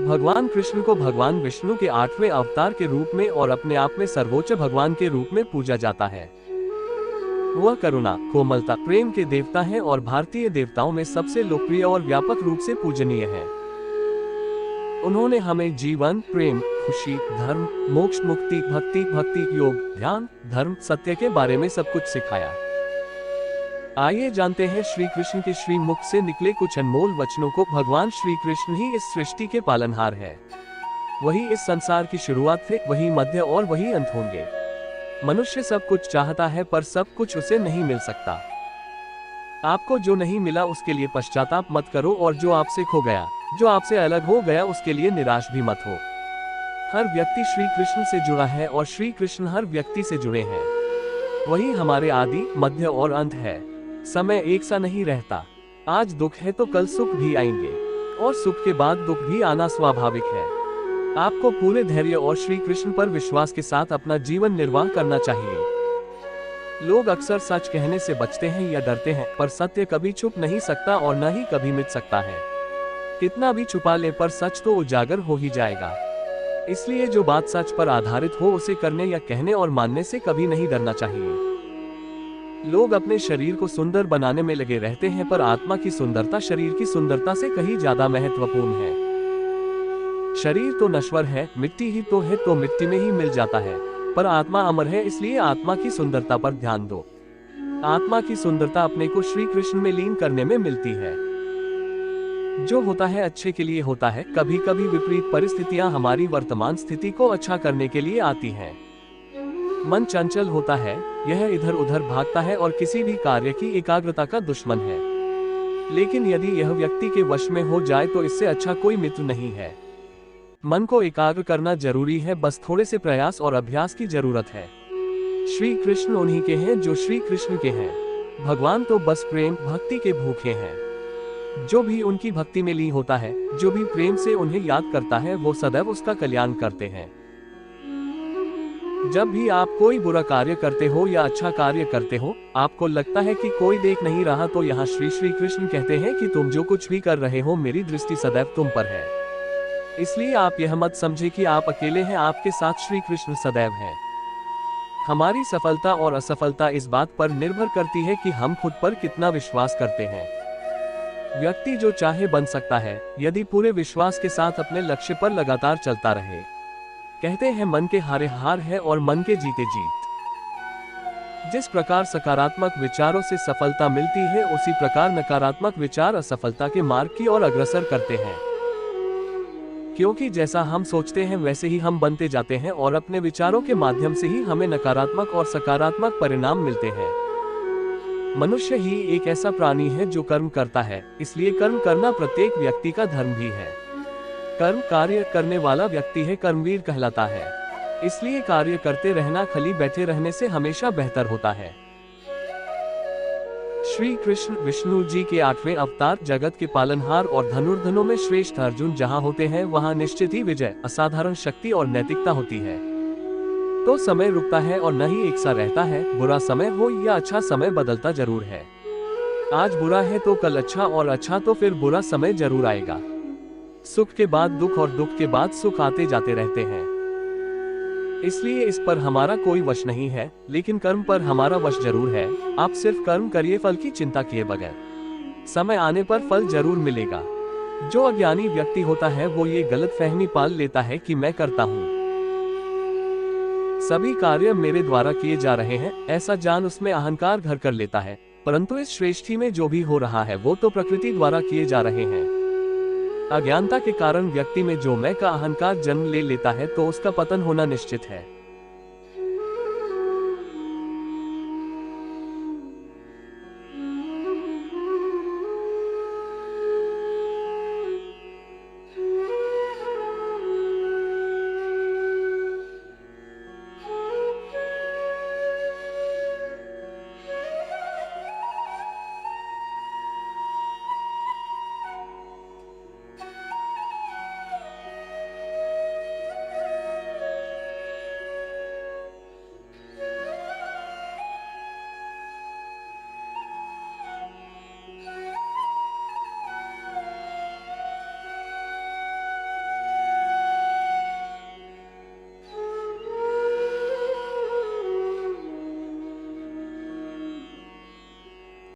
भगवान कृष्ण को भगवान विष्णु के 8वें अवतार के रूप में और अपने आप में सर्वोच्च भगवान के रूप में पूजा जाता है। वह करुणा, कोमलता, प्रेम के देवता हैं और भारतीय देवताओं में सबसे लोकप्रिय और व्यापक रूप से पूजनीय है। उन्होंने हमें जीवन, प्रेम, खुशी, धर्म, मोक्ष, मुक्ति, भक्ति योग, ध्यान, धर्म, सत्य के बारे में सब कुछ सिखाया। आइए जानते हैं श्री कृष्ण के श्री मुख से निकले कुछ अनमोल वचनों को। भगवान श्री कृष्ण ही इस सृष्टि के पालनहार है। वही इस संसार की शुरुआत थे, वही मध्य और वही अंत होंगे। मनुष्य सब कुछ चाहता है पर सब कुछ उसे नहीं मिल सकता। आपको जो नहीं मिला उसके लिए पश्चाताप मत करो, और जो आपसे खो गया, जो आपसे अलग हो गया, उसके लिए निराश भी मत हो। हर व्यक्ति श्री कृष्ण से जुड़ा है और श्री कृष्ण हर व्यक्ति से जुड़े हैं। वही हमारे आदि, मध्य और अंत है। समय एक सा नहीं रहता। आज दुख है तो कल सुख भी आएंगे, और सुख के बाद दुख भी आना स्वाभाविक है। आपको पूरे धैर्य और श्री कृष्ण पर विश्वास के साथ अपना जीवन निर्वाह करना चाहिए। लोग अक्सर सच कहने से बचते हैं या डरते हैं, पर सत्य कभी छुप नहीं सकता और न ही कभी मिट सकता है। कितना भी छुपा ले पर सच तो उजागर हो ही जाएगा। इसलिए जो बात सच पर आधारित हो उसे करने या कहने और मानने से कभी नहीं डरना चाहिए। लोग अपने शरीर को सुंदर बनाने में लगे रहते हैं, पर आत्मा की सुंदरता शरीर की सुंदरता से कहीं ज्यादा महत्वपूर्ण है। शरीर तो नश्वर है, मिट्टी ही तो है, तो मिट्टी में ही मिल जाता है, पर आत्मा अमर है। इसलिए आत्मा की सुंदरता पर ध्यान दो। आत्मा की सुंदरता अपने को श्री कृष्ण में लीन करने में मिलती है। जो होता है अच्छे के लिए होता है। कभी कभी विपरीत परिस्थितियां हमारी वर्तमान स्थिति को अच्छा करने के लिए आती हैं। मन चंचल होता है, यह इधर उधर भागता है और किसी भी कार्य की एकाग्रता का दुश्मन है। लेकिन यदि यह व्यक्ति के वश में हो जाए तो इससे अच्छा कोई मित्र नहीं है। मन को एकाग्र करना जरूरी है, बस थोड़े से प्रयास और अभ्यास की जरूरत है। श्री कृष्ण उन्हीं के हैं जो श्री कृष्ण के हैं। भगवान तो बस प्रेम भक्ति के भूखे हैं। जो भी उनकी भक्ति में लीन होता है, जो भी प्रेम से उन्हें याद करता है, वो सदैव उसका कल्याण करते हैं। जब भी आप कोई बुरा कार्य करते हो या अच्छा कार्य करते हो, आपको लगता है कि कोई देख नहीं रहा, तो यहाँ श्री कृष्ण कहते हैं कि तुम जो कुछ भी कर रहे हो, मेरी दृष्टि सदैव तुम पर है। इसलिए आप यह मत समझे कि आप अकेले हैं, आपके साथ श्री कृष्ण सदैव हैं। हमारी सफलता और असफलता इस बात पर निर्भर करती है कि हम खुद पर कितना विश्वास करते हैं। व्यक्ति जो चाहे बन सकता है, यदि पूरे विश्वास के साथ अपने लक्ष्य पर लगातार चलता रहे। कहते हैं मन के हारे हार है और मन के जीते जीत। जिस प्रकार सकारात्मक विचारों से सफलता मिलती है, उसी प्रकार नकारात्मक विचार असफलता के मार्ग की ओर अग्रसर करते हैं। क्योंकि जैसा हम सोचते हैं वैसे ही हम बनते जाते हैं, और अपने विचारों के माध्यम से ही हमें नकारात्मक और सकारात्मक परिणाम मिलते हैं। मनुष्य ही एक ऐसा प्राणी है जो कर्म करता है, इसलिए कर्म करना प्रत्येक व्यक्ति का धर्म भी है। कर्म कार्य करने वाला व्यक्ति है, कर्मवीर कहलाता है। इसलिए कार्य करते रहना खाली बैठे रहने से हमेशा बेहतर होता है। श्री कृष्ण विष्णु जी के 8वें अवतार, जगत के पालनहार और धनुर्धनों में श्रेष्ठ अर्जुन जहां होते हैं, वहां निश्चित ही विजय, असाधारण शक्ति और नैतिकता होती है। तो समय रुकता है और न ही एक सा रहता है। बुरा समय हो या अच्छा समय, बदलता जरूर है। आज बुरा है तो कल अच्छा, और अच्छा तो फिर बुरा समय जरूर आएगा। सुख के बाद दुख और दुख के बाद सुख आते जाते रहते हैं। इसलिए इस पर हमारा कोई वश नहीं है, लेकिन कर्म पर हमारा वश जरूर है। आप सिर्फ कर्म करिए, फल की चिंता किए बगैर। समय आने पर फल जरूर मिलेगा। जो अज्ञानी व्यक्ति होता है वो ये गलतफहमी पाल लेता है कि मैं करता हूँ, सभी कार्य मेरे द्वारा किए जा रहे हैं, ऐसा जान उसमें अहंकार घर कर लेता है। परंतु इस सृष्टि में जो भी हो रहा है वो तो प्रकृति द्वारा किए जा रहे हैं। अज्ञानता के कारण व्यक्ति में जो मैं का अहंकार जन्म ले लेता है, तो उसका पतन होना निश्चित है।